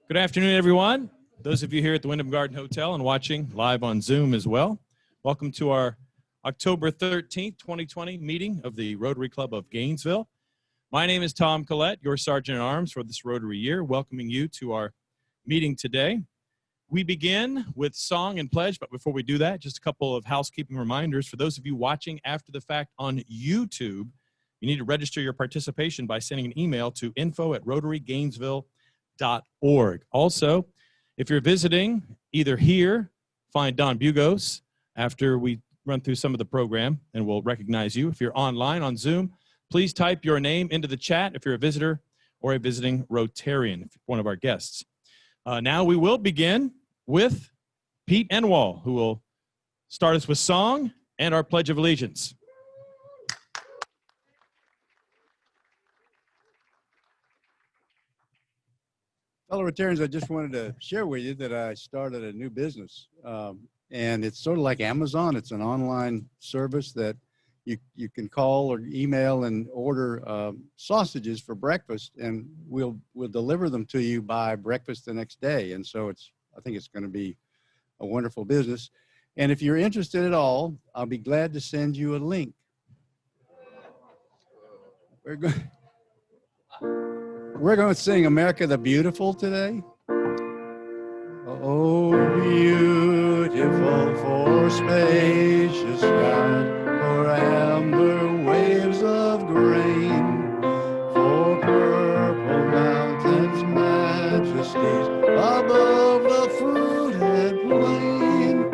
Good afternoon, everyone. Those of you here at the Wyndham Garden Hotel and watching live on Zoom as well, welcome to our October 13th, 2020 meeting of the Rotary Club of Gainesville. My name is Tom Collette, your Sergeant at Arms for this Rotary year, welcoming you to our meeting today. We begin with song and pledge, but before we do that, just a couple of housekeeping reminders. For those of you watching after the fact on YouTube, you need to register your participation by sending an email to info@rotarygainesville.org. Also, if you're visiting either here, find Don Bugos after we run through some of the program and we'll recognize you. If you're online on Zoom, please type your name into the chat if you're a visitor or a visiting Rotarian, if you're one of our guests. Now we will begin with Pete Enwall, who will start us with song and our Pledge of Allegiance. Fellow Rotarians, I just wanted to share with you that I started a new business. And it's sort of like Amazon. It's an online service that you can call or email and order sausages for breakfast, and we'll deliver them to you by breakfast the next day. And so I think it's going to be a wonderful business. And if you're interested at all, I'll be glad to send you a link. We're going to sing America the Beautiful today. Oh, beautiful for spacious skies, for amber waves of grain, for purple mountains' majesties above the fruited plain.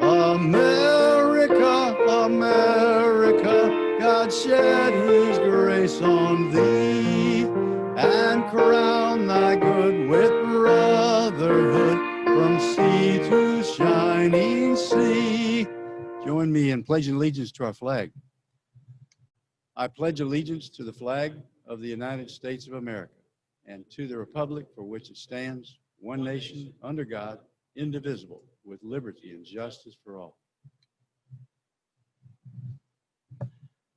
America, America, God shed his grace on thee, and crown thy good with brotherhood from sea to shining sea. Join me in pledging allegiance to our flag. I pledge allegiance to the flag of the United States of America and to the republic for which it stands, one nation, under God, indivisible, with liberty and justice for all.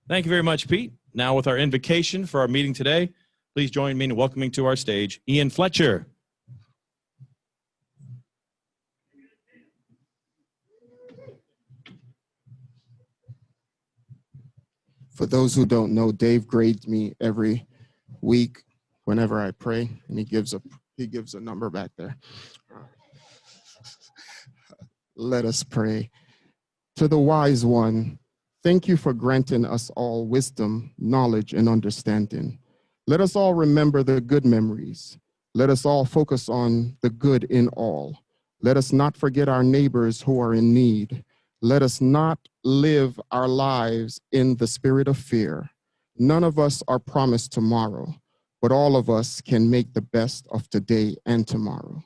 Thank you very much, Pete. Now with our invocation for our meeting today, please join me in welcoming to our stage Ian Fletcher. For those who don't know, Dave grades me every week whenever I pray, and he gives a number back there. Let us pray. To the wise one, thank you for granting us all wisdom, knowledge, and understanding. Let us all remember the good memories. Let us all focus on the good in all. Let us not forget our neighbors who are in need. Let us not live our lives in the spirit of fear. None of us are promised tomorrow, but all of us can make the best of today and tomorrow.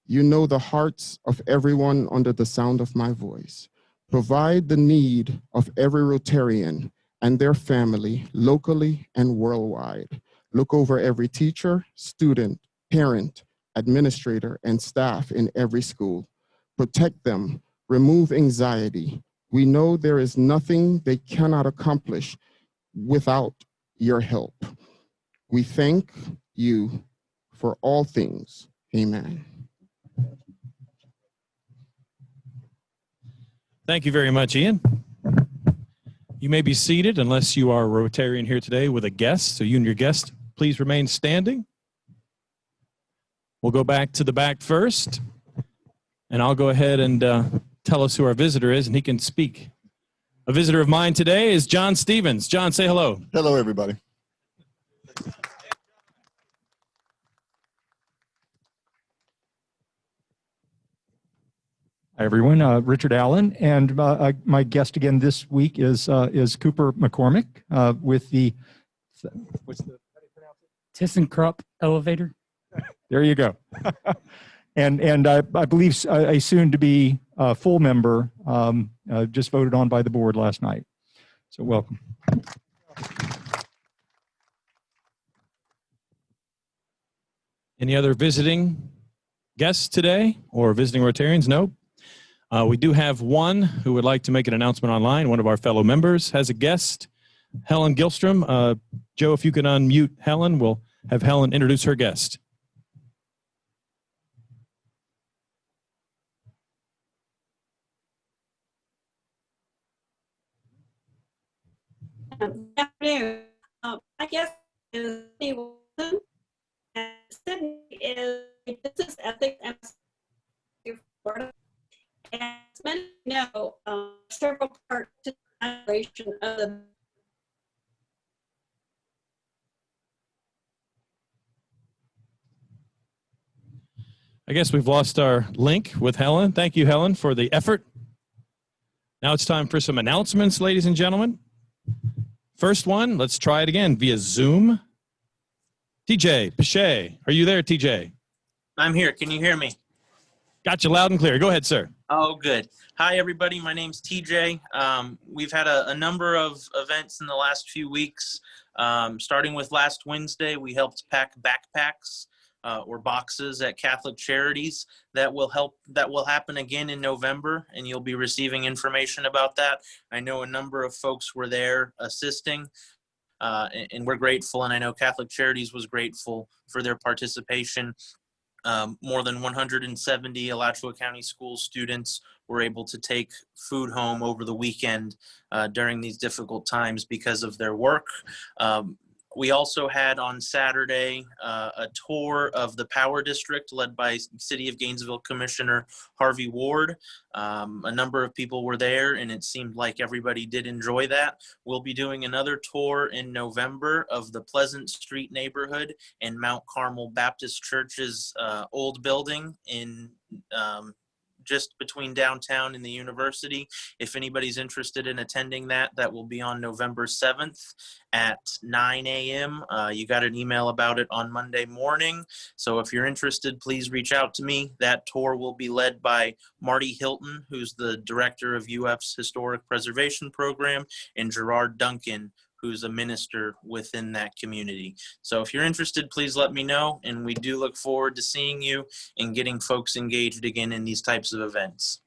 You know the hearts of everyone under the sound of my voice. Provide the need of every Rotarian and their family, locally and worldwide. Look over every teacher, student, parent, administrator, and staff in every school. Protect them. Remove anxiety. We know there is nothing they cannot accomplish without your help. We thank you for all things. Amen. Thank you very much, Ian. You may be seated unless you are a Rotarian here today with a guest. So you and your guest, please remain standing. We'll go back to the back first, and I'll go ahead and tell us who our visitor is, and he can speak. A visitor of mine today is John Stevens. John, say hello. Hello, everybody. Hi, everyone. Richard Allen, and my guest again this week is Cooper McCormick with the what's the how do you pronounce it? ThyssenKrupp elevator. There you go. and I believe a soon-to-be full member just voted on by the board last night. So welcome. Any other visiting guests today or visiting Rotarians? No. We do have one who would like to make an announcement online. One of our fellow members has a guest, Helen Gilstrom. Joe, if you can unmute Helen, we'll have Helen introduce her guest. Good afternoon. My guest is Sydney Wilson, and Sydney is a business ethics and Florida. And as many know, several parts of the operation of the I guess we've lost our link with Helen. Thank you, Helen, for the effort. Now it's time for some announcements, ladies and gentlemen. First one, let's try it again via Zoom. TJ Pichet, are you there, TJ? I'm here. Can you hear me? Got you loud and clear. Go ahead, sir. Oh, good. Hi, everybody. My name's TJ. We've had a number of events in the last few weeks. Starting with last Wednesday, we helped pack backpacks or boxes at Catholic Charities. That will happen again in November, and you'll be receiving information about that. I know a number of folks were there assisting, and we're grateful, and I know Catholic Charities was grateful for their participation. More than 170 Alachua County School students were able to take food home over the weekend during these difficult times because of their work. We also had on Saturday a tour of the Power District led by City of Gainesville Commissioner Harvey Ward. A number of people were there, and it seemed like everybody did enjoy that. We'll be doing another tour in November of the Pleasant Street neighborhood and Mount Carmel Baptist Church's old building in just between downtown and the university. If anybody's interested in attending that, that will be on November 7th at 9 a.m. You got an email about it on Monday morning. So if you're interested, please reach out to me. That tour will be led by Marty Hilton, who's the director of UF's Historic Preservation Program, and Gerard Duncan, who's a minister within that community. So if you're interested, please let me know. And we do look forward to seeing you and getting folks engaged again in these types of events.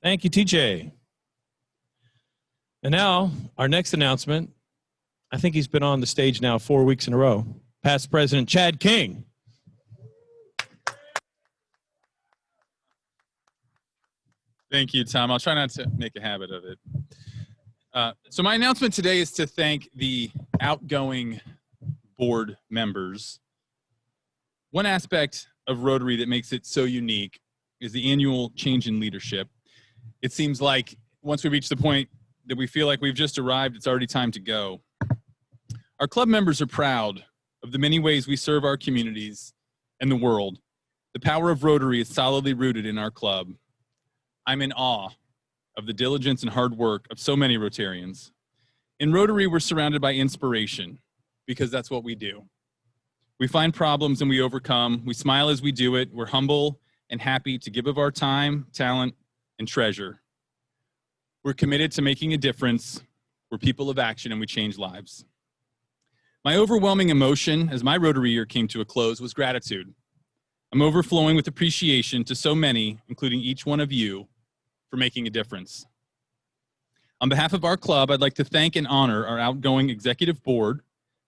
Thank you, TJ. And now our next announcement, I think he's been on the stage now 4 weeks in a row. Past President Chad King. Thank you, Tom. I'll try not to make a habit of it. So my announcement today is to thank the outgoing board members. One aspect of Rotary that makes it so unique is the annual change in leadership. It seems like once we reach the point that we feel like we've just arrived, it's already time to go. Our club members are proud of the many ways we serve our communities and the world. The power of Rotary is solidly rooted in our club. I'm in awe of the diligence and hard work of so many Rotarians. In Rotary, we're surrounded by inspiration because that's what we do. We find problems and we overcome. We smile as we do it. We're humble and happy to give of our time, talent, and treasure. We're committed to making a difference. We're people of action and we change lives. My overwhelming emotion as my Rotary year came to a close was gratitude. I'm overflowing with appreciation to so many, including each one of you, for making a difference. On behalf of our club, I'd like to thank and honor our outgoing executive board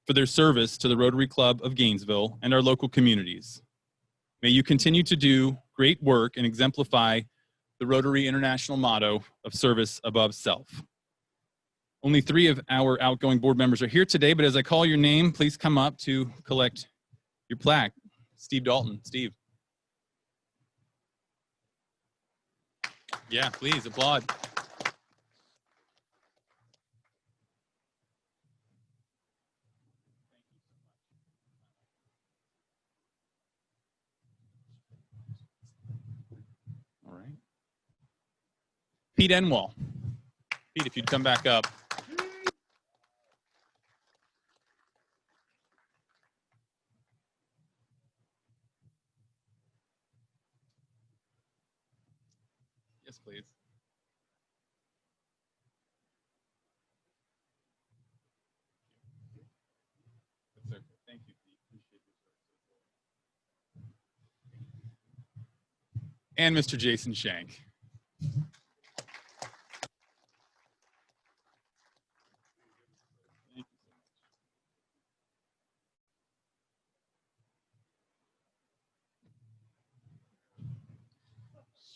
for their service to the Rotary Club of Gainesville and our local communities. May you continue to do great work and exemplify the Rotary International motto of service above self. Only 3 of our outgoing board members are here today, but as I call your name, please come up to collect your plaque. Steve Dalton. Steve. Yeah, please applaud. All right. Pete Enwall. Pete, if you'd come back up. Yes, please. That's okay. Thank you, Pete. Appreciate your service. And Mr. Jason Shank.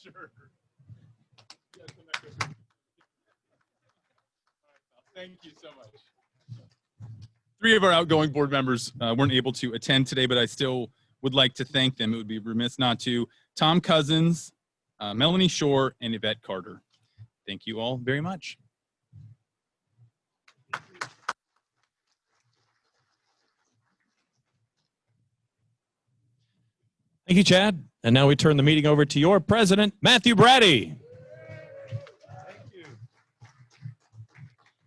Sure. Yeah, come back over. All right, thank you so much. 3 of our outgoing board members weren't able to attend today, but I still would like to thank them. It would be remiss not to. Tom Cousins, Melanie Shore, and Yvette Carter. Thank you all very much. Thank you, Chad. And now we turn the meeting over to your president, Matthew Brady.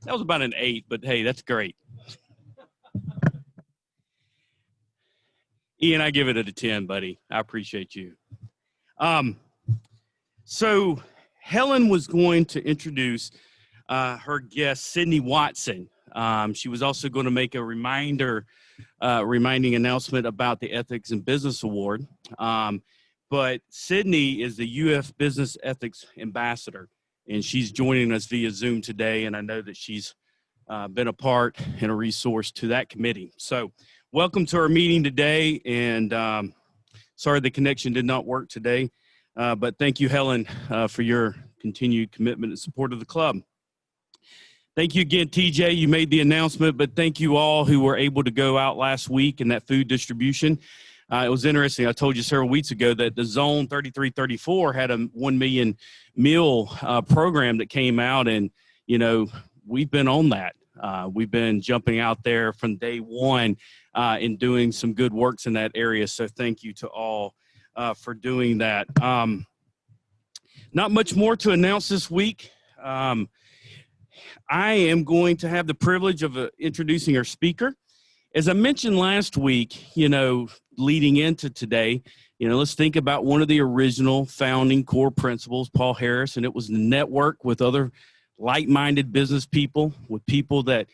That was about an 8, but hey, that's great. Ian, I give it a 10, buddy. I appreciate you. So Helen was going to introduce her guest, Sydney Watson. She was also going to make a reminding announcement about the Ethics in Business Award. But Sydney is the UF Business Ethics Ambassador, and she's joining us via Zoom today, and I know that she's been a part and a resource to that committee. So welcome to our meeting today, and sorry the connection did not work today, but thank you, Helen, for your continued commitment and support of the club. Thank you again, TJ. You made the announcement, but thank you all who were able to go out last week in that food distribution. It was interesting. I told you several weeks ago that the Zone 3334 had a 1 million meal program that came out, and, you know, we've been on that. We've been jumping out there from day one and doing some good works in that area. So thank you to all for doing that. Not much more to announce this week. I am going to have the privilege of introducing our speaker. As I mentioned last week, you know, leading into today, you know, let's think about one of the original founding core principles, Paul Harris, and it was to network with other like-minded business people, with people that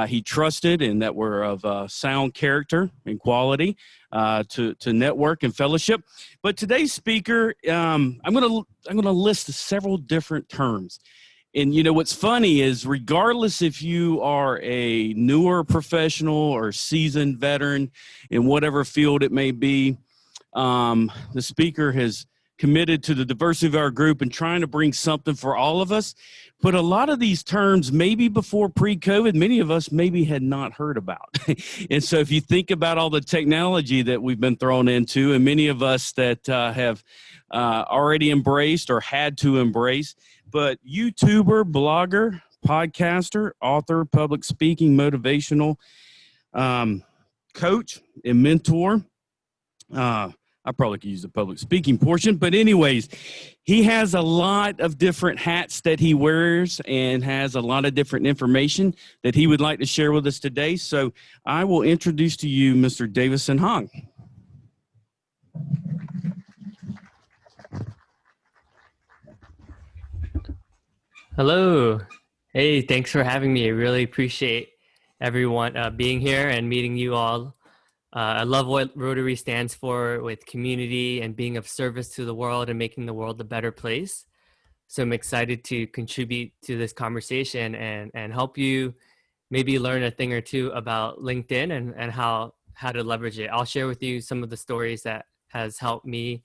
he trusted and that were of sound character and quality to network and fellowship. But today's speaker, I'm gonna list several different terms. And, you know, what's funny is regardless if you are a newer professional or seasoned veteran in whatever field it may be, the speaker has committed to the diversity of our group and trying to bring something for all of us. But a lot of these terms, maybe before pre-COVID, many of us maybe had not heard about. And so if you think about all the technology that we've been thrown into, and many of us that have already embraced or had to embrace, but YouTuber, blogger, podcaster, author, public speaking, motivational coach, and mentor. I probably could use the public speaking portion, but anyways, he has a lot of different hats that he wears and has a lot of different information that he would like to share with us today. So I will introduce to you Mr. Davison Hong. Hello. Hey, thanks for having me. I really appreciate everyone being here and meeting you all. I love what Rotary stands for with community and being of service to the world and making the world a better place. So I'm excited to contribute to this conversation and help you maybe learn a thing or two about LinkedIn and how to leverage it. I'll share with you some of the stories that has helped me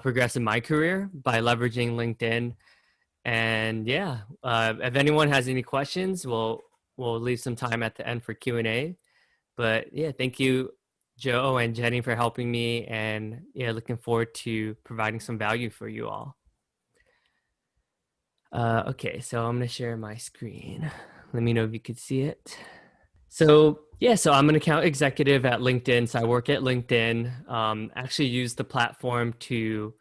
progress in my career by leveraging LinkedIn. And yeah, if anyone has any questions, we'll leave some time at the end for Q&A. But yeah, thank you, Joe and Jenny, for helping me. And yeah, looking forward to providing some value for you all. Okay, so I'm going to share my screen. Let me know if you could see it. So yeah, so I'm an account executive at LinkedIn. So I work at LinkedIn, actually use the platform to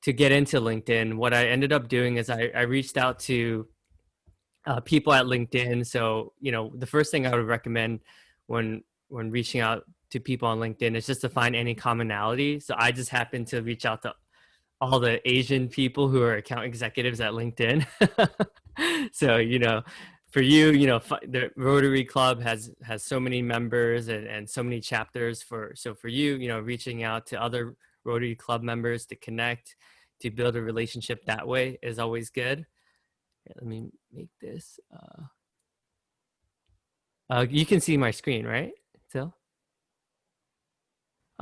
get into LinkedIn. What I ended up doing is I reached out to people at LinkedIn. So, you know, the first thing I would recommend when reaching out to people on LinkedIn is just to find any commonality. So I just happened to reach out to all the Asian people who are account executives at LinkedIn. So, you know, for you, you know, the Rotary Club has so many members and so many chapters so for you, you know, reaching out to other Rotary Club members to connect, to build a relationship that way is always good. Here, let me make this. You can see my screen, right? Still?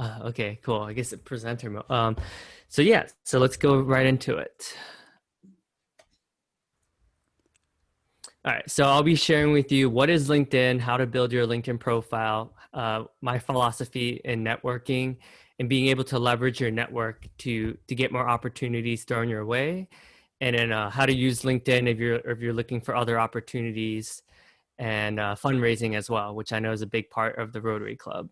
Okay, cool. I guess presenter mode. So yeah, so let's go right into it. All right, so I'll be sharing with you what is LinkedIn, how to build your LinkedIn profile, my philosophy in networking, and being able to leverage your network to get more opportunities thrown your way, and then how to use LinkedIn if you're looking for other opportunities, and fundraising as well, which I know is a big part of the Rotary Club.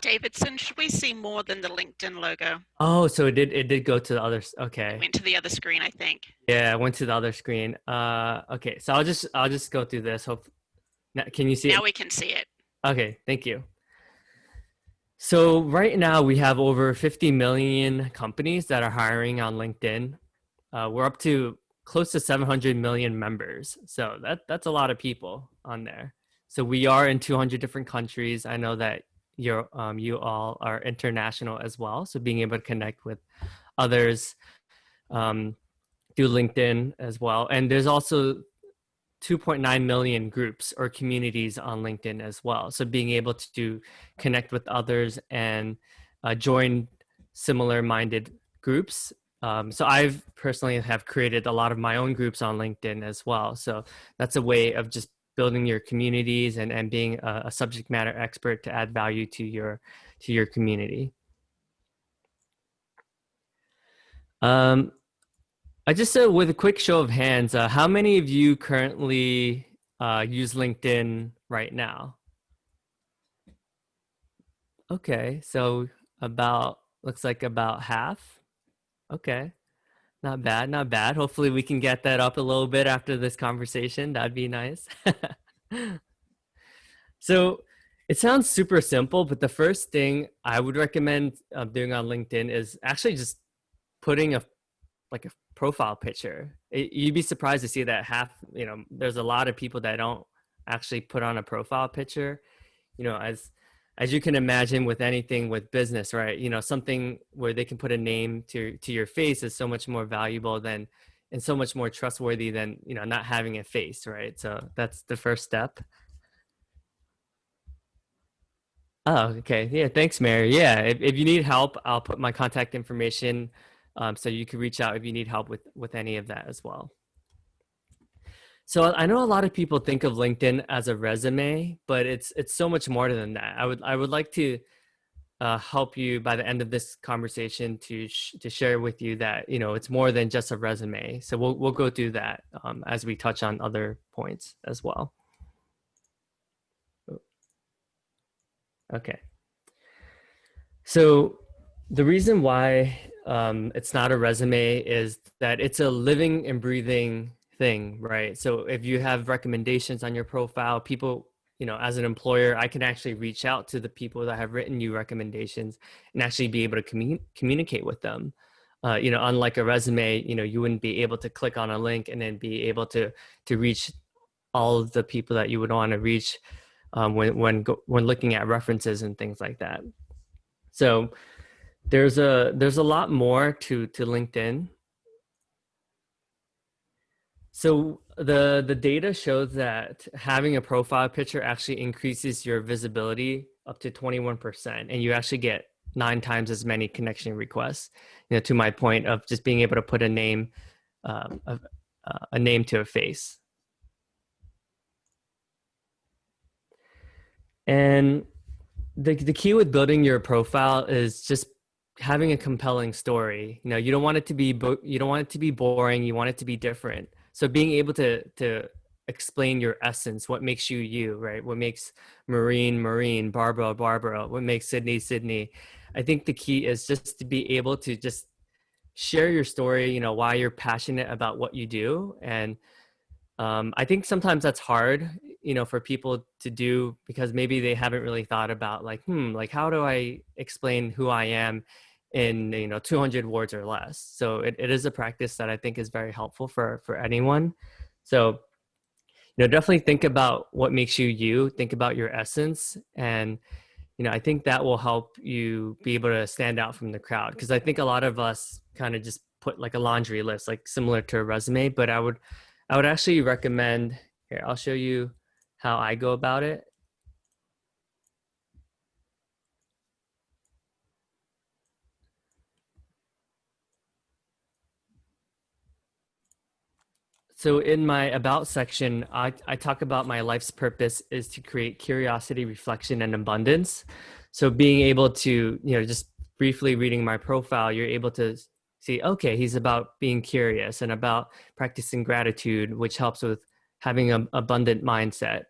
Davidson, should we see more than the LinkedIn logo? Oh, so it did go to the others. It Okay. went to the other screen, I think. Yeah, I went to the other screen. Okay, so I'll just go through this. Hope can you see Now it? we can see it. Okay, thank you. So right now we have over 50 million companies that are hiring on LinkedIn. We're up to close to 700 million members. So that's a lot of people on there. So we are in 200 different countries. I know that you all are international as well. So being able to connect with others through LinkedIn as well. And there's also 2.9 million groups or communities on LinkedIn as well. So being able to connect with others and join similar minded groups. So I've personally have created a lot of my own groups on LinkedIn as well. So that's a way of just building your communities and being a subject matter expert to add value to your community. I just with a quick show of hands, how many of you currently use LinkedIn right now? Okay, so looks like about half. Okay, not bad, not bad. Hopefully we can get that up a little bit after this conversation. That'd be nice. So it sounds super simple, but the first thing I would recommend doing on LinkedIn is actually just putting a profile picture. You'd be surprised to see that there's a lot of people that don't actually put on a profile picture. As you can imagine with anything with business, right? Something where they can put a name to your face is so much more valuable and so much more trustworthy than, not having a face, right? So that's the first step. Oh, okay. Yeah, thanks, Mary. Yeah, if you need help, I'll put my contact information so you can reach out if you need help with any of that as well. So I know a lot of people think of LinkedIn as a resume, but it's so much more than that. I would like to help you by the end of this conversation to share with you that it's more than just a resume. So we'll go through that as we touch on other points as well. Okay. So the reason why it's not a resume is that it's a living and breathing thing, right? So if you have recommendations on your profile, people, as an employer, I can actually reach out to the people that have written you recommendations and actually be able to communicate with them. Unlike a resume, you wouldn't be able to click on a link and then be able to reach all of the people that you would want to reach when looking at references and things like that. So there's a lot more to LinkedIn. So the data shows that having a profile picture actually increases your visibility up to 21%, and you actually get 9 times as many connection requests. To my point of just being able to put a name to a face. And the key with building your profile is just having a compelling story. You don't want it to be boring. You want it to be different. So being able to explain your essence, what makes you you, right? What makes Maureen, Barbara, what makes Sydney. I think the key is just to be able to just share your story, why you're passionate about what you do. And I think sometimes that's hard, for people to do because maybe they haven't really thought about how do I explain who I am in 200 words or less. So it is a practice that I think is very helpful for anyone. So definitely think about what makes you you, think about your essence, and I think that will help you be able to stand out from the crowd, because I think a lot of us kind of just put like a laundry list, like similar to a resume. But I would actually recommend, here, I'll show you how I go about it. So in my about section, I talk about my life's purpose is to create curiosity, reflection, and abundance. So being able to, just briefly reading my profile, you're able to see, okay, he's about being curious and about practicing gratitude, which helps with having an abundant mindset.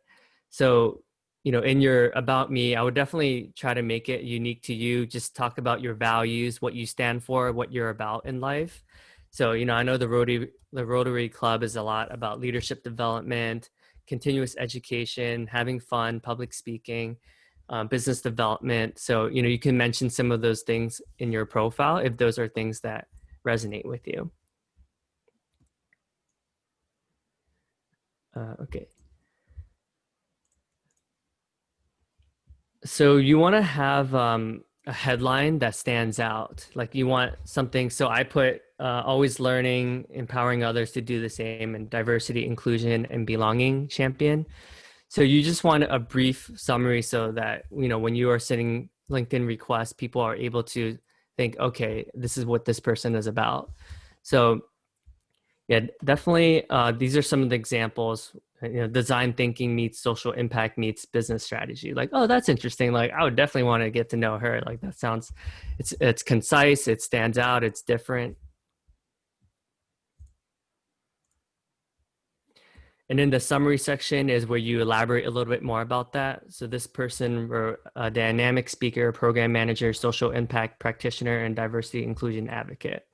So, in your about me, I would definitely try to make it unique to you. Just talk about your values, what you stand for, what you're about in life. So, I know the Rotary Club is a lot about leadership development, continuous education, having fun, public speaking, business development. So, you can mention some of those things in your profile if those are things that resonate with you. Okay. So you want to have a headline that stands out. Like you want something. So I put always learning, empowering others to do the same, and diversity, inclusion, and belonging champion. So you just want a brief summary so that, when you are sending LinkedIn requests, people are able to think, okay, this is what this person is about. So yeah, definitely. These are some of the examples. Design thinking meets social impact meets business strategy. Like, oh, that's interesting. Like, I would definitely want to get to know her. Like, that sounds, it's concise, it stands out, it's different. And then the summary section is where you elaborate a little bit more about that. So this person were a dynamic speaker, program manager, social impact practitioner, and diversity inclusion advocate.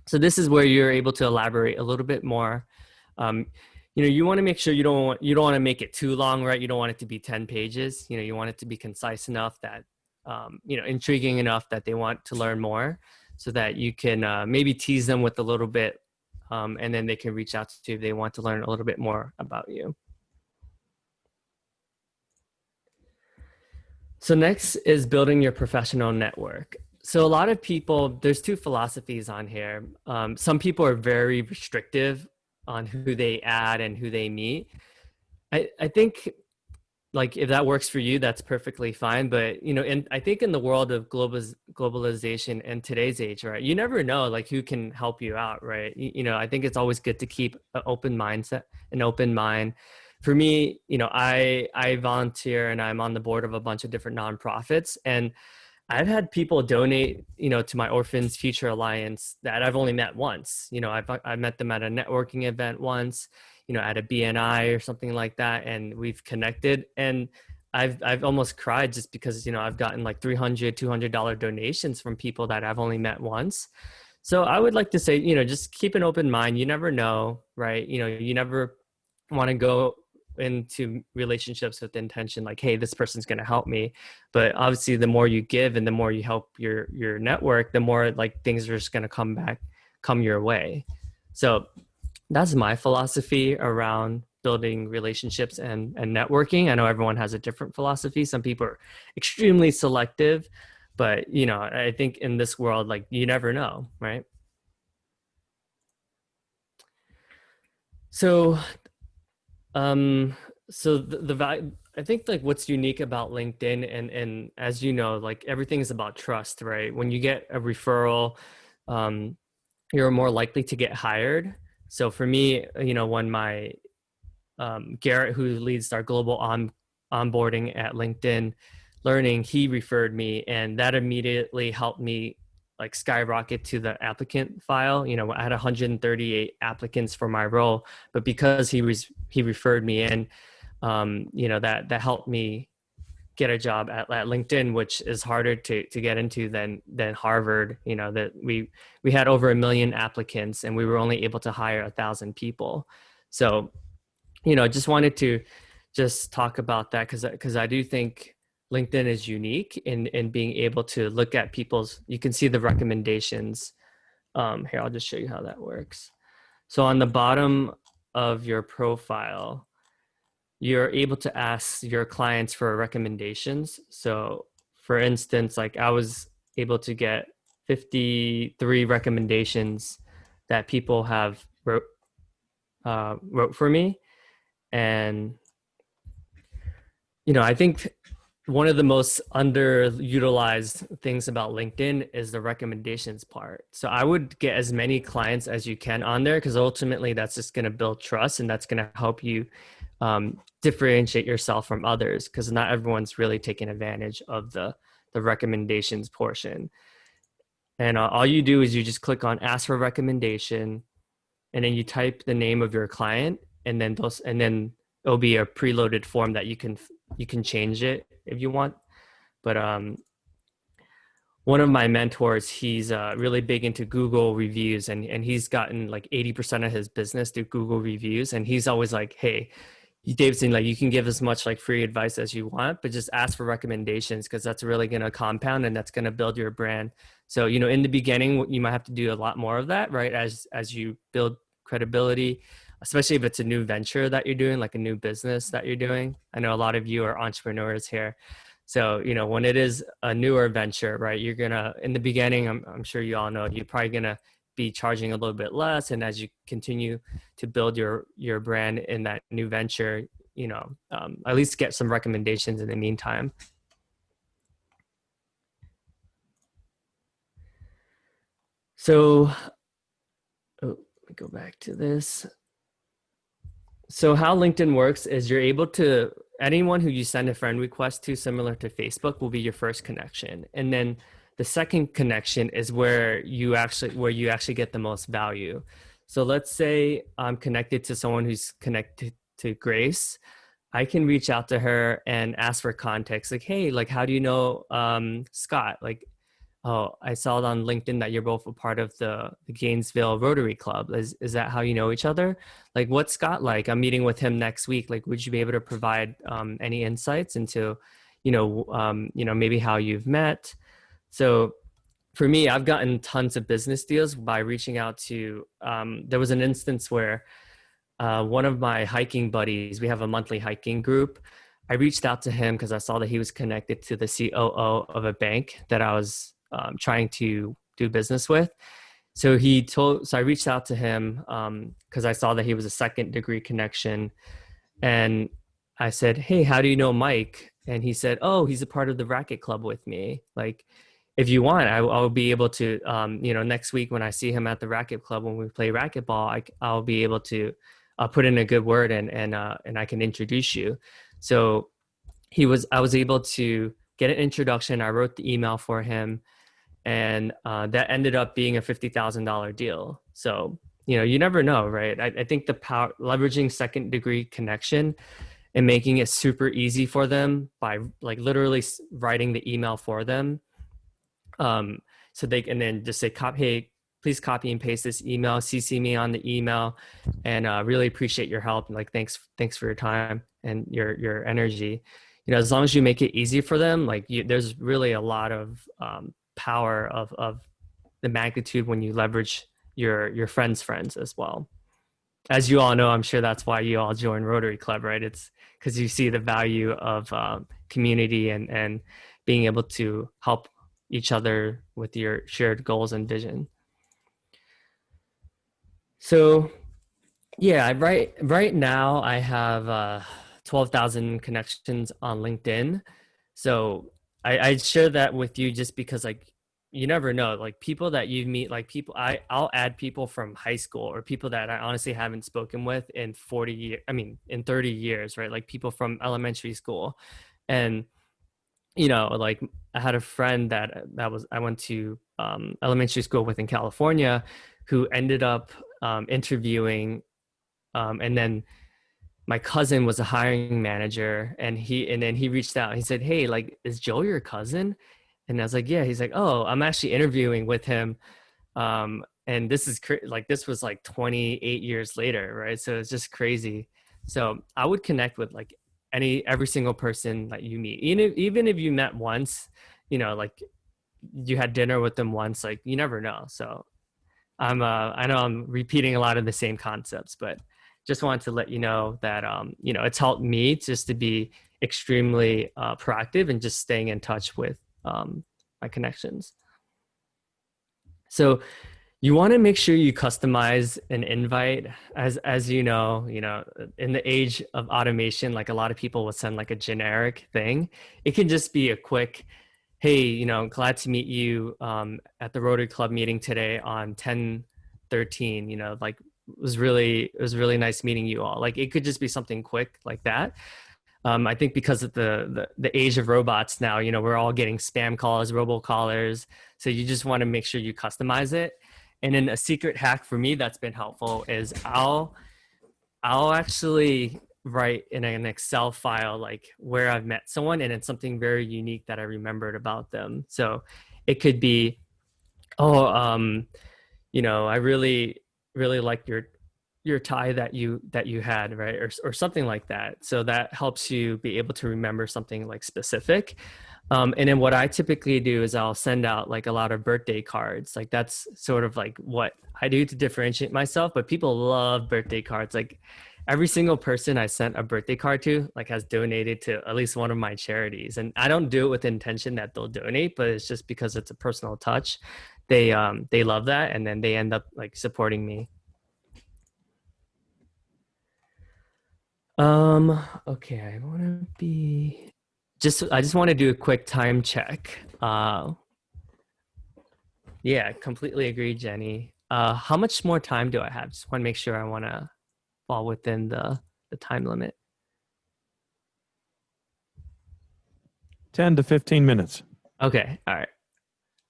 So this is where you're able to elaborate a little bit more. You want to make sure you don't want to make it too long, right? You don't want it to be 10 pages. You want it to be concise enough that, intriguing enough that they want to learn more, so that you can maybe tease them with a little bit, and then they can reach out to you if they want to learn a little bit more about you. So next is building your professional network. So a lot of people, there's two philosophies on here. Some people are very restrictive on who they add and who they meet. I think, like, if that works for you, that's perfectly fine. But, and I think in the world of globalization and today's age, right, you never know, like, who can help you out, right? I think it's always good to keep an open mindset, an open mind. For me, I volunteer and I'm on the board of a bunch of different nonprofits, and I've had people donate, to my Orphans Future Alliance that I've only met once. I met them at a networking event once, at a BNI or something like that, and we've connected. And I've almost cried just because, I've gotten like $300, $200 donations from people that I've only met once. So I would like to say, just keep an open mind. You never know, right? You never want to go into relationships with the intention like, hey, this person's going to help me. But obviously the more you give and the more you help your network, the more like things are just going to come your way. So that's my philosophy around building relationships and networking. I know everyone has a different philosophy. Some people are extremely selective, but I think in this world, like, you never know, right? So the value, I think, like, what's unique about LinkedIn, and as you know, like, everything is about trust, right? When you get a referral, you're more likely to get hired. So for me, when my Garrett, who leads our global onboarding at LinkedIn Learning, he referred me, and that immediately helped me like skyrocket to the applicant file. I had 138 applicants for my role, but because he referred me in, that helped me get a job at LinkedIn, which is harder to get into than Harvard. That we had over 1 million applicants and we were only able to hire 1,000 people. So, just wanted to just talk about that because I do think LinkedIn is unique in being able to look at you can see the recommendations. Here, I'll just show you how that works. So on the bottom of your profile, you're able to ask your clients for recommendations. So for instance, like, I was able to get 53 recommendations that people have wrote for me. And, I think one of the most underutilized things about LinkedIn is the recommendations part. So I would get as many clients as you can on there, because ultimately that's just going to build trust, and that's going to help you differentiate yourself from others, because not everyone's really taking advantage of the recommendations portion. And all you do is you just click on ask for recommendation, and then you type the name of your client, and then it'll be a preloaded form that you can change it if you want. But one of my mentors, he's really big into Google reviews, and he's gotten like 80% of his business through Google reviews. And he's always like, hey, Davidson, like, you can give as much like free advice as you want, but just ask for recommendations, because that's really going to compound and that's going to build your brand. So, in the beginning, you might have to do a lot more of that, right? As you build credibility, especially if it's a new venture that you're doing, like a new business that you're doing. I know a lot of you are entrepreneurs here. So, when it is a newer venture, right, you're going to, in the beginning, I'm sure you all know, you're probably going to be charging a little bit less. And as you continue to build your brand in that new venture, at least get some recommendations in the meantime. So, let me go back to this. So how LinkedIn works is you're able to, anyone who you send a friend request to, similar to Facebook, will be your first connection. And then the second connection is where you actually get the most value. So let's say I'm connected to someone who's connected to Grace. I can reach out to her and ask for context, like, hey, like, how do you know Scott? Like, oh, I saw it on LinkedIn that you're both a part of the Gainesville Rotary Club. Is that how you know each other? Like, what's Scott like? I'm meeting with him next week. Like, would you be able to provide any insights into, maybe how you've met? So for me, I've gotten tons of business deals by reaching out to, there was an instance where one of my hiking buddies, we have a monthly hiking group. I reached out to him because I saw that he was connected to the COO of a bank that I was trying to do business with. So I reached out to him because I saw that he was a second degree connection. And I said, hey, how do you know Mike? And he said, oh, he's a part of the racket club with me. Like, if you want, I'll be able to, next week when I see him at the racket club, when we play racquetball, I'll be able to put in a good word and I can introduce you. So I was able to get an introduction. I wrote the email for him, and that ended up being a $50,000 deal. So, you never know, right? I think the power, leveraging second degree connection and making it super easy for them by like literally writing the email for them. So they can then just say, hey, please copy and paste this email, CC me on the email, and really appreciate your help. And like, thanks for your time and your energy. As long as you make it easy for them, like there's really a lot of power of the magnitude when you leverage your friends' friends as well. As you all know, I'm sure that's why you all join Rotary Club, right? It's because you see the value of community and being able to help each other with your shared goals and vision. So yeah, right now I have 12,000 connections on LinkedIn. So I share that with you just because, like, you never know, like people that you meet, like I'll add people from high school or people that I honestly haven't spoken with in 30 years, right? Like people from elementary school. And like I had a friend that I went to elementary school with in California, who ended up interviewing, and then my cousin was a hiring manager, and then he reached out. He said, hey, like, is Joe your cousin? And I was like, yeah. He's like, oh, I'm actually interviewing with him. And this is this was like 28 years later, right? So it's just crazy. So I would connect with like every single person that you meet, even if you met once, like you had dinner with them once, like you never know. So I know I'm repeating a lot of the same concepts, but just wanted to let you know that, it's helped me just to be extremely proactive and just staying in touch with my connections. So you want to make sure you customize an invite. As you know, in the age of automation, like a lot of people will send like a generic thing. It can just be a quick, hey, glad to meet you at the Rotary Club meeting today on 10/13. Like it was really nice meeting you all. Like it could just be something quick like that. I think because of the age of robots now, we're all getting spam calls, robocallers. So you just want to make sure you customize it. And then a secret hack for me that's been helpful is I'll actually write in an Excel file like where I've met someone, and it's something very unique that I remembered about them. So it could be, I really like your tie that you had, right, or something like that. So that helps you be able to remember something like specific. And then what I typically do is I'll send out like a lot of birthday cards. Like that's sort of like what I do to differentiate myself. But people love birthday cards. Like every single person I sent a birthday card to like has donated to at least one of my charities. And I don't do it with the intention that they'll donate, but it's just because it's a personal touch. They love that, and then they end up like supporting me. Okay, I just want to do a quick time check. Yeah, completely agree, Jenny. How much more time do I have? Just want to make sure I want to fall within the time limit. 10 to 15 minutes. Okay, all right.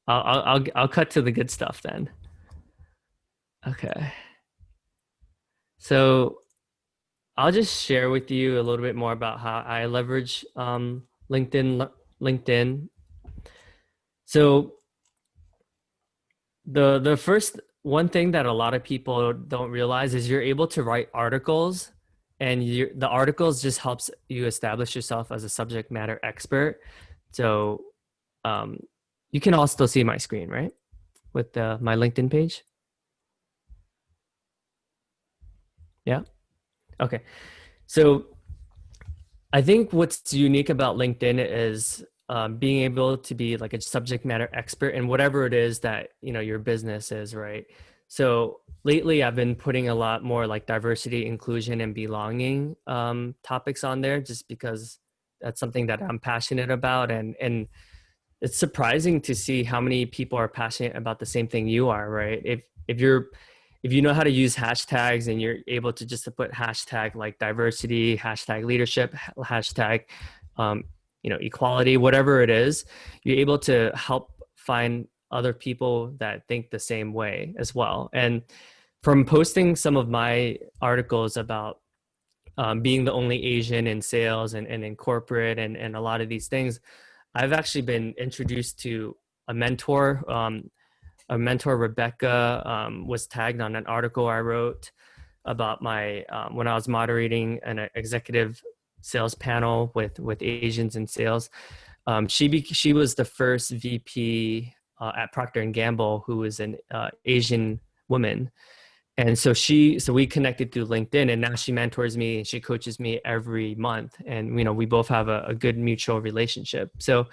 I'll cut to the good stuff then. Okay. So I'll just share with you a little bit more about how I leverage LinkedIn. So the first one thing that a lot of people don't realize is you're able to write articles, and the articles just helps you establish yourself as a subject matter expert. So you can all still see my screen, right? With my LinkedIn page. Yeah. Okay. So I think what's unique about LinkedIn is being able to be like a subject matter expert in whatever it is that, your business is, right? So lately I've been putting a lot more like diversity, inclusion, and belonging topics on there, just because that's something that I'm passionate about. And it's surprising to see how many people are passionate about the same thing you are, right? If you know how to use hashtags and you're able to just to put hashtag like diversity, hashtag leadership, hashtag, equality, whatever it is, you're able to help find other people that think the same way as well. And from posting some of my articles about being the only Asian in sales and in corporate and a lot of these things, I've actually been introduced to a mentor. Rebecca, was tagged on an article I wrote about my when I was moderating an executive sales panel with Asians in sales. She was the first VP at Procter & Gamble who was an Asian woman. And so we connected through LinkedIn, and now she mentors me and she coaches me every month. And, we both have a good mutual relationship. So,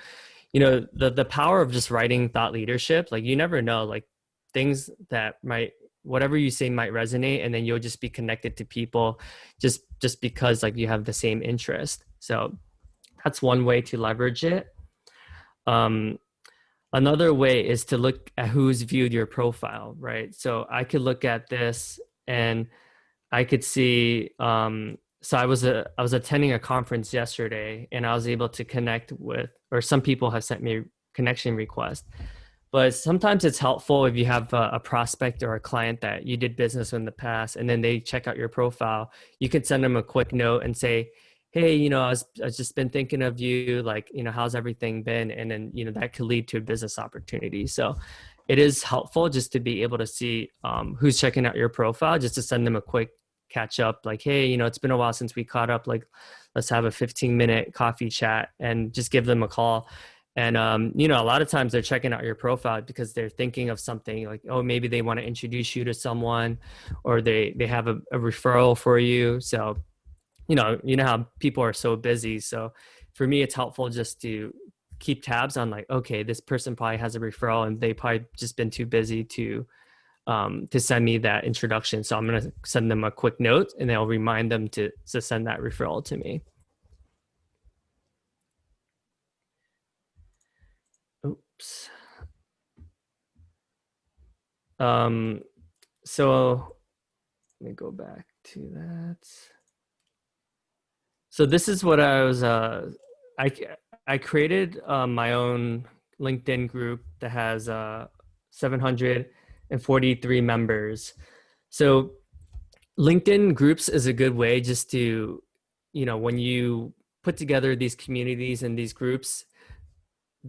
the power of just writing thought leadership, like you never know, like things that whatever you say might resonate, and then you'll just be connected to people just because like you have the same interest. So that's one way to leverage it. Another way is to look at who's viewed your profile, right? So I could look at this and I could see, so I was attending a conference yesterday, and I was able to connect with, or some people have sent me connection requests. But sometimes it's helpful if you have a prospect or a client that you did business with in the past, and then they check out your profile. You could send them a quick note and say, hey, I've just been thinking of you, like, how's everything been? And then, that could lead to a business opportunity. So it is helpful just to be able to see who's checking out your profile, just to send them a quick catch up, like, hey, it's been a while since we caught up, like, let's have a 15-minute coffee chat, and just give them a call. And, a lot of times they're checking out your profile because they're thinking of something like, oh, maybe they want to introduce you to someone, or they have a referral for you. So, you know how people are so busy. So for me, it's helpful just to keep tabs on like, okay, this person probably has a referral and they probably just been too busy to to send me that introduction. So I'm going to send them a quick note and I'll remind them to send that referral to me. Oops. So let me go back to that. So this is what I was, I created my own LinkedIn group that has 743 members. So LinkedIn groups is a good way just to, when you put together these communities and these groups,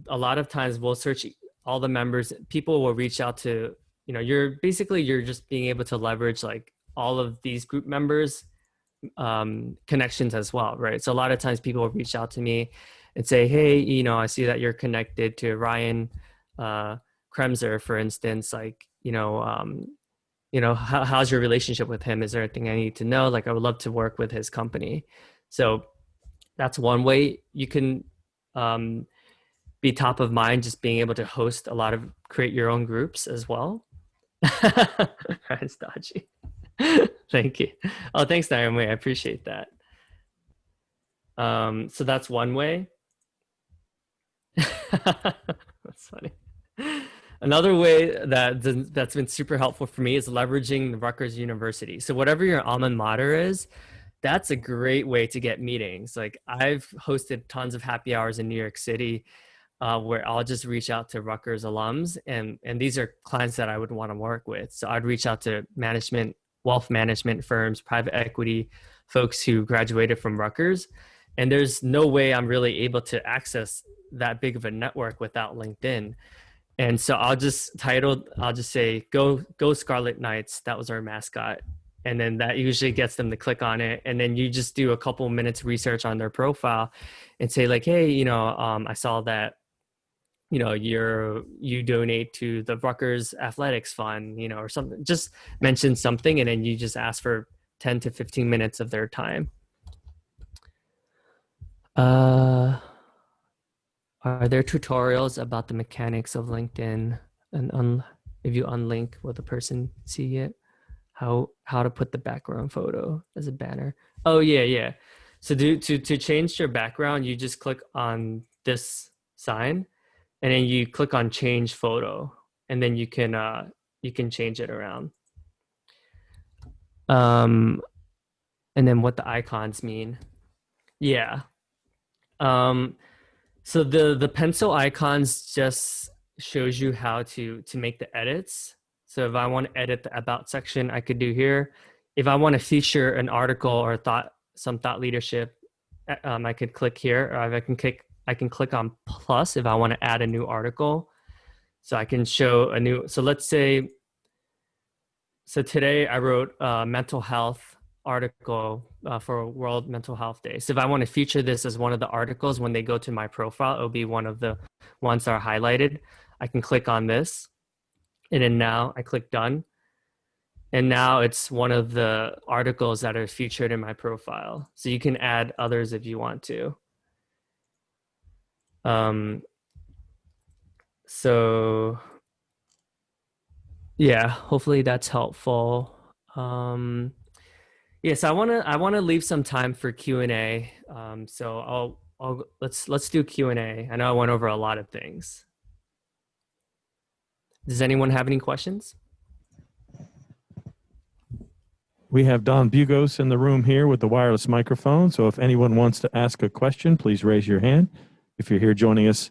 a lot of times we'll search all the members. People will reach out to, you're just being able to leverage like all of these group members connections as well, right? So a lot of times people will reach out to me and say, hey, I see that you're connected to Ryan Kremser, for instance, like, how's your relationship with him? Is there anything I need to know? Like, I would love to work with his company. So that's one way you can be top of mind, just being able to create your own groups as well. It's dodgy. Thank you. Oh, thanks, Naomi. I appreciate that. So that's one way. That's funny. Another way that's been super helpful for me is leveraging the Rutgers University. So whatever your alma mater is, that's a great way to get meetings. Like I've hosted tons of happy hours in New York City where I'll just reach out to Rutgers alums, and these are clients that I would want to work with. So I'd reach out to wealth management firms, private equity folks who graduated from Rutgers. And there's no way I'm really able to access that big of a network without LinkedIn. And so I'll just say, go Scarlet Knights. That was our mascot. And then that usually gets them to click on it. And then you just do a couple minutes research on their profile and say like, hey, I saw that, you donate to the Rutgers Athletics Fund, or something. Just mention something, and then you just ask for 10 to 15 minutes of their time. Are there tutorials about the mechanics of LinkedIn, and if you unlink, will the person see it? How to put the background photo as a banner? Oh yeah. So to change your background, you just click on this sign, and then you click on change photo, and then you can change it around. And then what the icons mean. Yeah. So the pencil icons just shows you how to make the edits. So if I want to edit the about section, I could do here. If I want to feature an article or some thought leadership, I could click here, or I can click on plus if I want to add a new article. So I can show a new, so let's say, so today I wrote a mental health article for World Mental Health Day. So if I want to feature this as one of the articles, when they go to my profile, it'll be one of the ones that are highlighted. I can click on this, and then now I click done. And now it's one of the articles that are featured in my profile. So you can add others if you want to. So yeah, hopefully that's helpful. Yes, I wanna leave some time for Q&A. So let's do Q&A. I know I went over a lot of things. Does anyone have any questions? We have Don Bugos in the room here with the wireless microphone. So if anyone wants to ask a question, please raise your hand. If you're here joining us,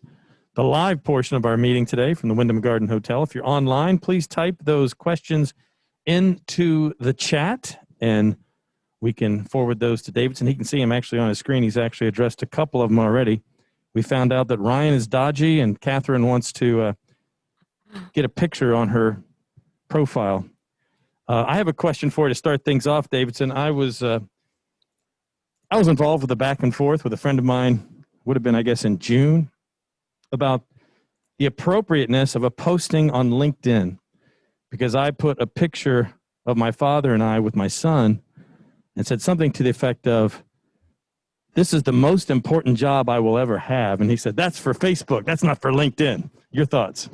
the live portion of our meeting today from the Wyndham Garden Hotel. If you're online, please type those questions into the chat, and we can forward those to Davidson. He can see them actually on his screen. He's actually addressed a couple of them already. We found out that Ryan is dodgy, and Catherine wants to get a picture on her profile. I have a question for you to start things off, Davidson. I was involved with a back and forth with a friend of mine, would have been, I guess, in June, about the appropriateness of a posting on LinkedIn, because I put a picture of my father and I with my son and said something to the effect of, "This is the most important job I will ever have." And he said, "That's for Facebook. That's not for LinkedIn." Your thoughts?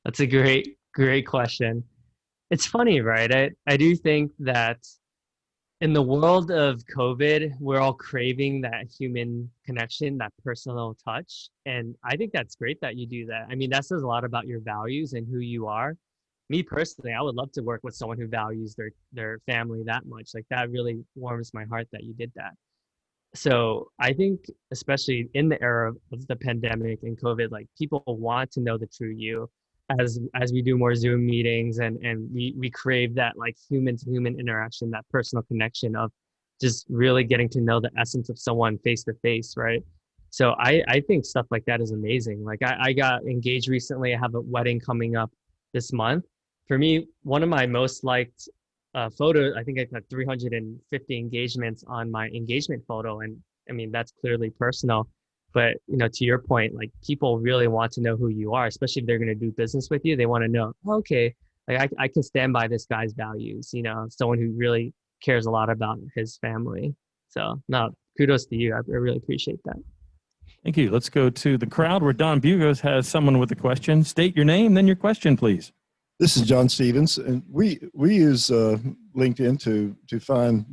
That's a great question. it's funny, right? I do think that in the world of COVID, we're all craving that human connection, that personal touch. And I think that's great that you do that. I mean, that says a lot about your values and who you are. Me personally, I would love to work with someone who values their family that much. Like that really warms my heart that you did that. So I think, especially in the era of the pandemic and COVID, like people want to know the true you. As we do more Zoom meetings and we crave that like human to human interaction, that personal connection of just really getting to know the essence of someone face to face, right? So I think stuff like that is amazing. Like I got engaged recently. I have a wedding coming up this month. For me, one of my most liked photo, I think I had 350 engagements on my engagement photo. And I mean, that's clearly personal. But, you know, to your point, like people really want to know who you are, especially if they're going to do business with you. They want to know, okay, like I can stand by this guy's values, you know, someone who really cares a lot about his family. So, no, kudos to you. I really appreciate that. Thank you. Let's go to the crowd where Don Bugos has someone with a question. State your name, then your question, please. This is John Stevens, and we use LinkedIn to find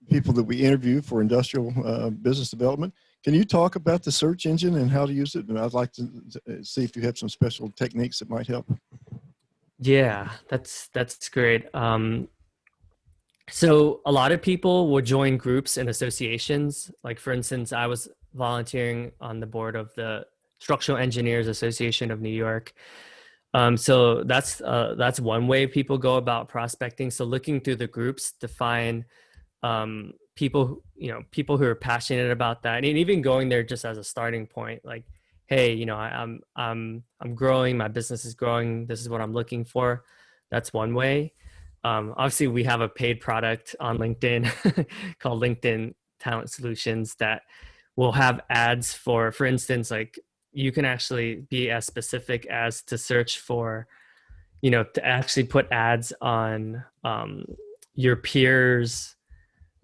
people that we interview for industrial business development. Can you talk about the search engine and how to use it? And I'd like to see if you have some special techniques that might help. Yeah, that's great. So a lot of people will join groups and associations. Like for instance, I was volunteering on the board of the Structural Engineers Association of New York. So that's one way people go about prospecting. So looking through the groups to find people, you know, people who are passionate about that, and even going there just as a starting point, like, hey, you know, I'm growing, my business is growing, this is what I'm looking for. That's one way. Obviously, we have a paid product on LinkedIn called LinkedIn Talent Solutions that will have ads for instance, like you can actually be as specific as to search for, you know, to actually put ads on your peers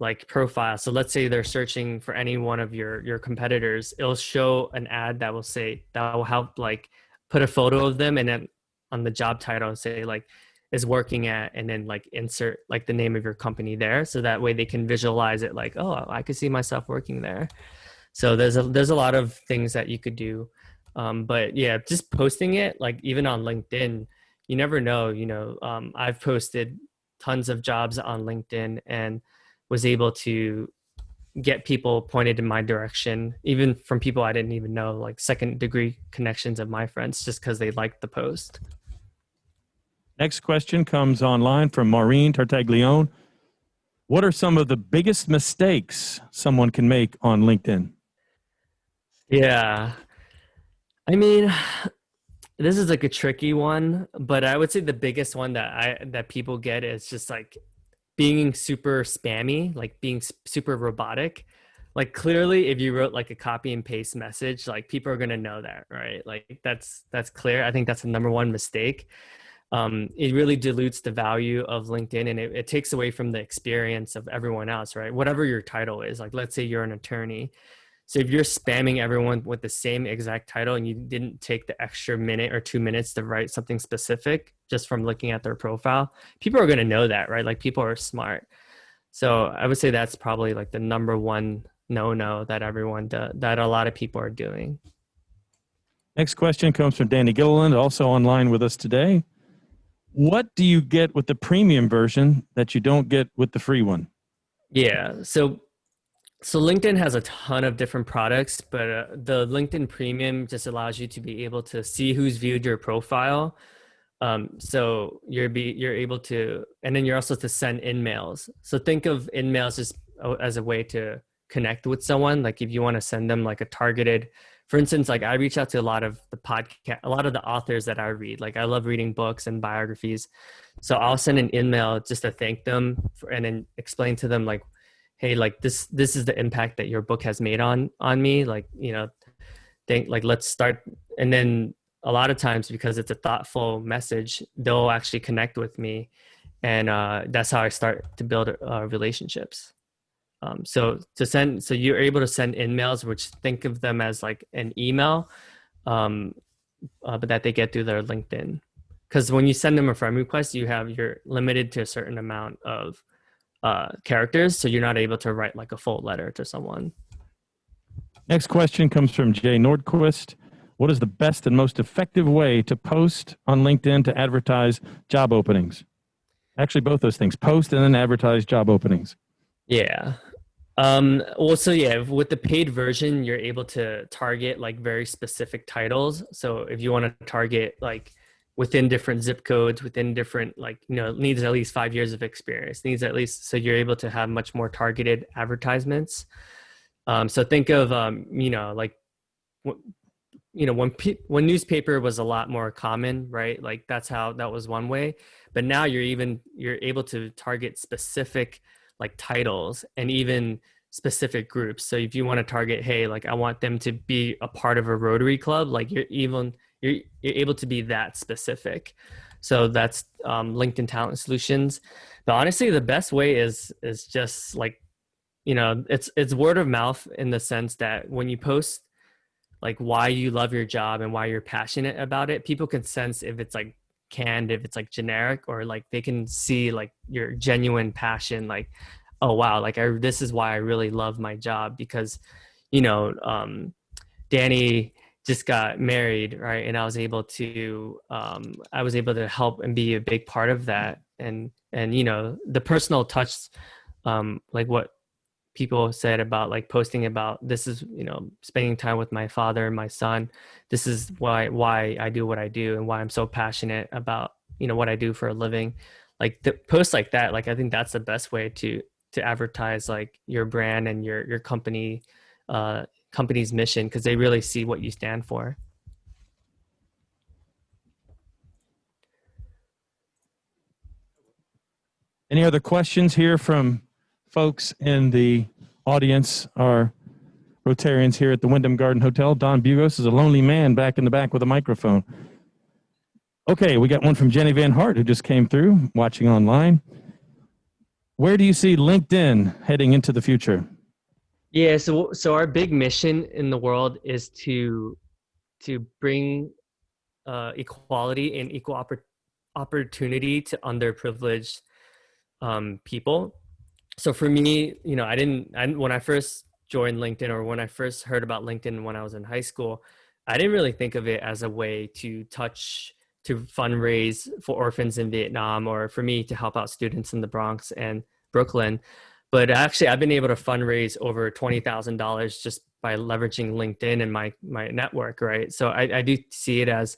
like profile. So let's say they're searching for any one of your competitors, it'll show an ad that will say, that will help like put a photo of them, and then on the job title say like is working at, and then like insert like the name of your company there, so that way they can visualize it like, oh, I could see myself working there. So there's a lot of things that you could do. But yeah, just posting it, like even on LinkedIn, you never know, you know, I've posted tons of jobs on LinkedIn and was able to get people pointed in my direction, even from people I didn't even know, like second degree connections of my friends, just because they liked the post. Next question comes online from Maureen Tartaglione. What are some of the biggest mistakes someone can make on LinkedIn? Yeah. I mean, this is like a tricky one, but I would say the biggest one that people get is just like being super spammy, like being super robotic. Like clearly if you wrote like a copy and paste message, like people are going to know that, right? Like that's clear. I think that's the number one mistake. It really dilutes the value of LinkedIn, and it takes away from the experience of everyone else, right? Whatever your title is, like let's say you're an attorney. So if you're spamming everyone with the same exact title and you didn't take the extra minute or 2 minutes to write something specific just from looking at their profile, people are going to know that, right? Like people are smart. So I would say that's probably like the number one no-no that everyone does, that a lot of people are doing. Next question comes from Danny Gilliland, also online with us today. What do you get with the premium version that you don't get with the free one? Yeah, so LinkedIn has a ton of different products, but the LinkedIn Premium just allows you to be able to see who's viewed your profile. So you're able to, and then you're also to send in-mails. So think of in-mails as a way to connect with someone. Like if you want to send them like a targeted, for instance, like I reach out to a lot of the authors that I read. Like I love reading books and biographies. So I'll send an email just to thank them and then explain to them like, hey, like this is the impact that your book has made on me. Like, you know, let's start. And then a lot of times, because it's a thoughtful message, they'll actually connect with me. And that's how I start to build relationships. So you're able to send emails, which think of them as like an email, but that they get through their LinkedIn. because when you send them a friend request, you're limited to a certain amount of characters, so you're not able to write like a full letter to someone. Next question comes from Jay Nordquist. What is the best and most effective way to post on LinkedIn to advertise job openings? Actually, both those things, post and then advertise job openings. Yeah. Well, so yeah, with the paid version, you're able to target like very specific titles. So if you want to target like within different zip codes, within different, like, needs at least 5 years of experience, so you're able to have much more targeted advertisements. So think of, like, when newspaper was a lot more common, right? Like that was one way, but now you're able to target specific like titles and even specific groups. So if you want to target, hey, like I want them to be a part of a Rotary club, like you're able to be that specific. So that's LinkedIn Talent Solutions. But honestly, the best way is just like, it's word of mouth, in the sense that when you post like why you love your job and why you're passionate about it, people can sense if it's like canned, if it's like generic, or like they can see like your genuine passion, like, oh wow, like this is why I really love my job, because Danny just got married, right? And I was able to help and be a big part of that. And the personal touch, like what people said about like posting about, this is, spending time with my father and my son. This is why I do what I do and why I'm so passionate about, what I do for a living. Like the posts like that, like I think that's the best way to advertise like your brand and your company's mission, because they really see what you stand for. Any other questions here from folks in the audience? Our Rotarians here at the Wyndham Garden Hotel. Don Bugos is a lonely man back in the back with a microphone. Okay, we got one from Jenny Van Hart, who just came through watching online. Where do you see LinkedIn heading into the future? Yeah, so our big mission in the world is to bring equality and equal opportunity to underprivileged people. So for me, when I first joined LinkedIn, or when I first heard about LinkedIn when I was in high school, I didn't really think of it as a way to fundraise for orphans in Vietnam, or for me to help out students in the Bronx and Brooklyn. But actually, I've been able to fundraise over $20,000 just by leveraging LinkedIn and my network, right? So I do see it as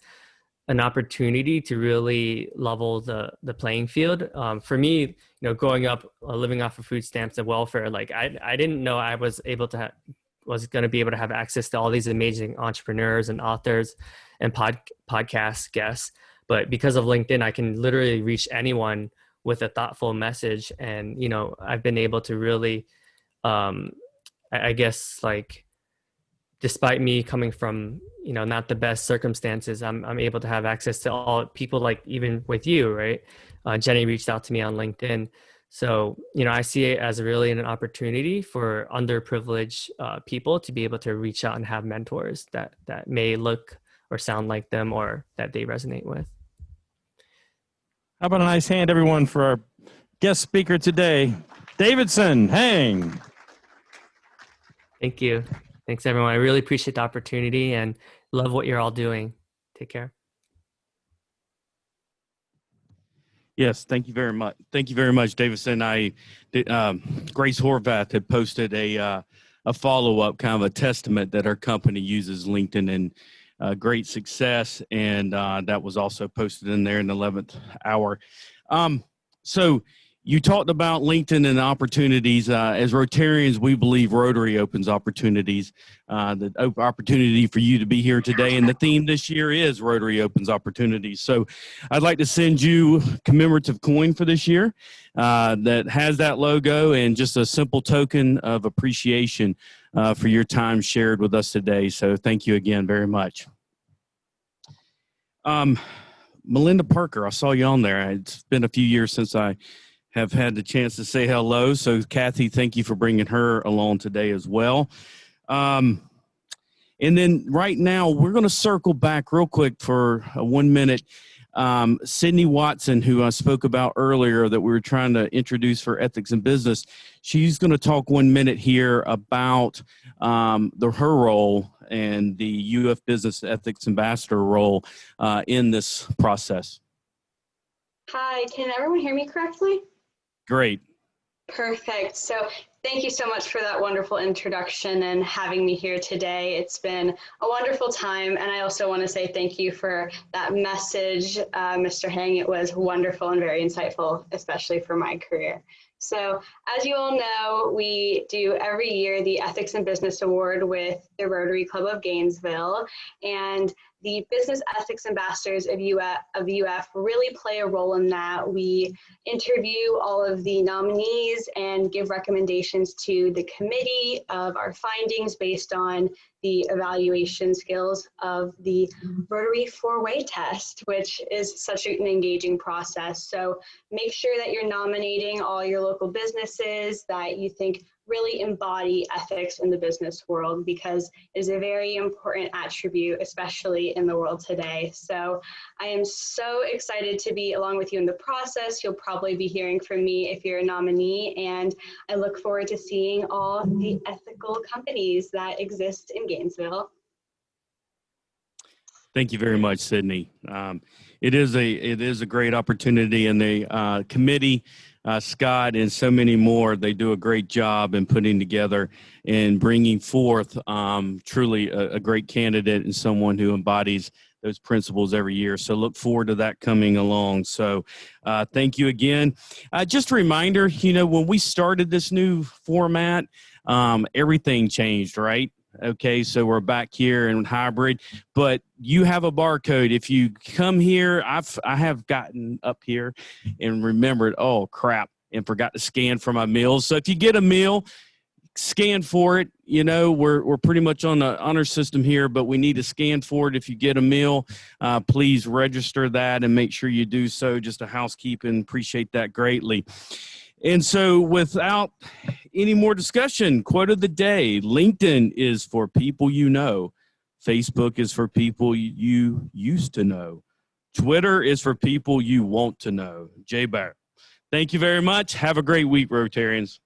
an opportunity to really level the playing field. For me, growing up, living off of food stamps and welfare, like I didn't know I was going to be able to have access to all these amazing entrepreneurs and authors and podcast guests. But because of LinkedIn, I can literally reach anyone with a thoughtful message. And, I've been able to really, I guess, like, despite me coming from, not the best circumstances, I'm able to have access to all people, like even with you, right? Jenny reached out to me on LinkedIn. So, I see it as really an opportunity for underprivileged people to be able to reach out and have mentors that may look or sound like them, or that they resonate with. How about a nice hand, everyone, for our guest speaker today, Davidson Hang. Thank you. Thanks, everyone. I really appreciate the opportunity and love what you're all doing. Take care. Yes, thank you very much. Thank you very much, Davidson. Grace Horvath had posted a follow-up, kind of a testament that her company uses LinkedIn and great success, and that was also posted in there in the 11th hour. So you talked about LinkedIn and opportunities. As Rotarians, we believe Rotary opens opportunities. The opportunity for you to be here today, and the theme this year is Rotary opens opportunities. So I'd like to send you a commemorative coin for this year that has that logo, and just a simple token of appreciation for your time shared with us today. So thank you again very much. Melinda Parker, I saw you on there. It's been a few years since I have had the chance to say hello. So Kathy, thank you for bringing her along today as well. And then right now, we're going to circle back real quick for 1 minute. Sydney Watson, who I spoke about earlier that we were trying to introduce for ethics in business, she's going to talk 1 minute here about her role and the UF Business Ethics Ambassador role in this process. Hi, can everyone hear me correctly? Great. Perfect. So thank you so much for that wonderful introduction and having me here today. It's been a wonderful time. And I also want to say thank you for that message, Mr. Hang. It was wonderful and very insightful, especially for my career. So as you all know, we do every year the Ethics in Business Award with the Rotary Club of Gainesville. And the Business Ethics Ambassadors of UF really play a role in that. We interview all of the nominees and give recommendations to the committee of our findings based on the evaluation skills of the Rotary four-way test, which is such an engaging process. So make sure that you're nominating all your local businesses that you think really embody ethics in the business world, because it is a very important attribute, especially in the world today. So I am so excited to be along with you in the process. You'll probably be hearing from me if you're a nominee, and I look forward to seeing all the ethical companies that exist in Gainesville. Thank you very much, Sydney. It is a great opportunity, and the committee, Scott and so many more, they do a great job in putting together and bringing forth truly a great candidate and someone who embodies those principles every year. So look forward to that coming along. So thank you again. Just a reminder, when we started this new format, everything changed, right? Okay, so we're back here in hybrid, but you have a barcode. If you come here, I have gotten up here and remembered, oh crap, and forgot to scan for my meals. So if you get a meal, scan for it. We're pretty much on the honor system here, but we need to scan for it. If you get a meal, please register that and make sure you do so. Just a housekeeping, appreciate that greatly. And so without any more discussion, quote of the day: LinkedIn is for people you know. Facebook is for people you used to know. Twitter is for people you want to know. Jay Barrett. Thank you very much. Have a great week, Rotarians.